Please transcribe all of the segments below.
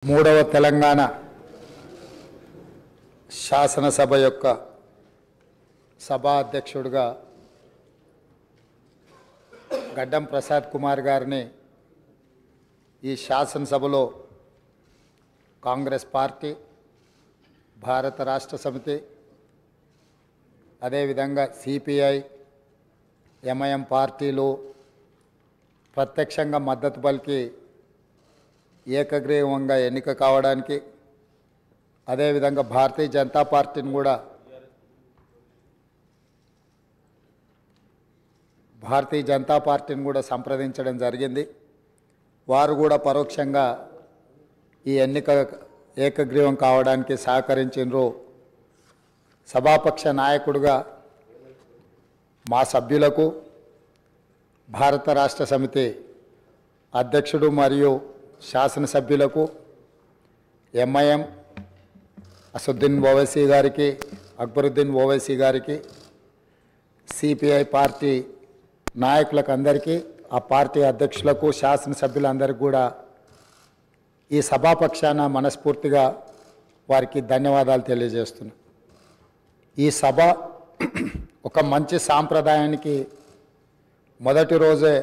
మూడవ తెలంగాణ శాసనసభ యొక్క సభా అధ్యక్షుడిగా గడ్డం ప్రసాద్ కుమార్ గారిని ఈ శాసనసభలో కాంగ్రెస్ పార్టీ, భారత రాష్ట్ర సమితి, అదేవిధంగా సిపిఐ, ఎంఐఎం పార్టీలు ప్రత్యక్షంగా మద్దతు పలికి ఏకగ్రీవంగా ఎన్నిక కావడానికి, అదేవిధంగా భారతీయ జనతా పార్టీని కూడా సంప్రదించడం జరిగింది. వారు కూడా పరోక్షంగా ఈ ఎన్నిక ఏకగ్రీవం కావడానికి సహకరించారు. సభాపక్ష నాయకుడిగా మా సభ్యులకు, భారత రాష్ట్ర సమితి అధ్యక్షుడు మరియు శాసనసభ్యులకు, ఎంఐఎం అసదుద్దీన్ ఓవైసీ గారికి, అక్బరుద్దీన్ ఓవైసీ గారికి, సిపిఐ పార్టీ నాయకులకు అందరికీ, ఆ పార్టీ అధ్యక్షులకు, శాసనసభ్యులందరికీ కూడా ఈ సభాపక్షాన మనస్ఫూర్తిగా వారికి ధన్యవాదాలు తెలియజేస్తున్నాను. ఈ సభ ఒక మంచి సాంప్రదాయానికి మొదటి రోజే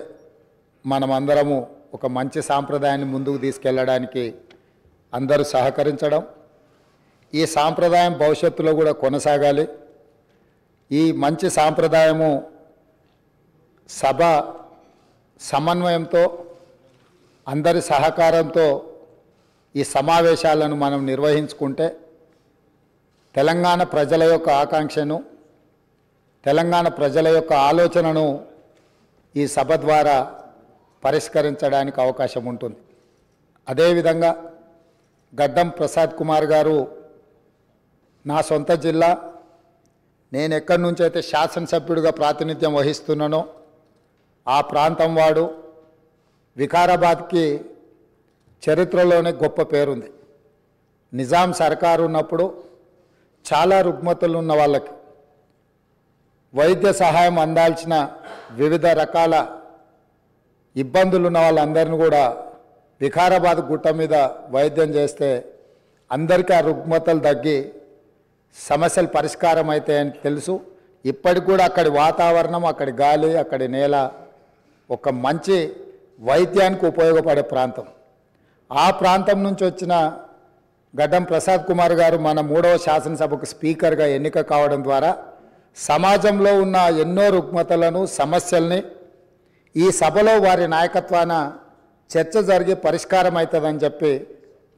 మనమందరము ఒక మంచి సాంప్రదాయాన్ని ముందుకు తీసుకెళ్ళడానికి అందరూ సహకరించడం, ఈ సాంప్రదాయం భవిష్యత్తులో కూడా కొనసాగాలి. ఈ మంచి సాంప్రదాయము సభ సమన్వయంతో, అందరి సహకారంతో ఈ సమావేశాలను మనం నిర్వహించుకుంటే తెలంగాణ ప్రజల యొక్క ఆకాంక్షను, తెలంగాణ ప్రజల యొక్క ఆలోచనను ఈ సభ ద్వారా పరిష్కరించడానికి అవకాశం ఉంటుంది. అదేవిధంగా గడ్డం ప్రసాద్ కుమార్ గారు నా సొంత జిల్లా, నేను ఎక్కడి నుంచి అయితే శాసనసభ్యుడిగా ప్రాతినిధ్యం వహిస్తున్నానో ఆ ప్రాంతం వాడు. వికారాబాద్కి చరిత్రలోనే గొప్ప పేరుంది. నిజాం సర్కారు ఉన్నప్పుడు చాలా రుగ్మతలు ఉన్న వాళ్ళకి వైద్య సహాయం అందాల్సిన వివిధ రకాల ఇబ్బందులు ఉన్న వాళ్ళందరినీ కూడా వికారాబాద్ గుట్ట మీద వైద్యం చేస్తే అందరికీ ఆ రుగ్మతలు తగ్గి సమస్యలు పరిష్కారం అవుతాయని తెలుసు. ఇప్పటికి కూడా అక్కడి వాతావరణం, అక్కడి గాలి, అక్కడి నేల ఒక మంచి వైద్యానికి ఉపయోగపడే ప్రాంతం. ఆ ప్రాంతం నుంచి వచ్చిన గడ్డం ప్రసాద్ కుమార్ గారు మన 3వ శాసనసభకు స్పీకర్గా ఎన్నిక కావడం ద్వారా సమాజంలో ఉన్న ఎన్నో రుగ్మతలను, సమస్యల్ని ఈ సభలో వారి నాయకత్వాన చర్చ జరిగి పరిష్కారం అవుతుందని చెప్పి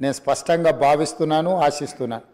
నేను స్పష్టంగా భావిస్తున్నాను, ఆశిస్తున్నాను.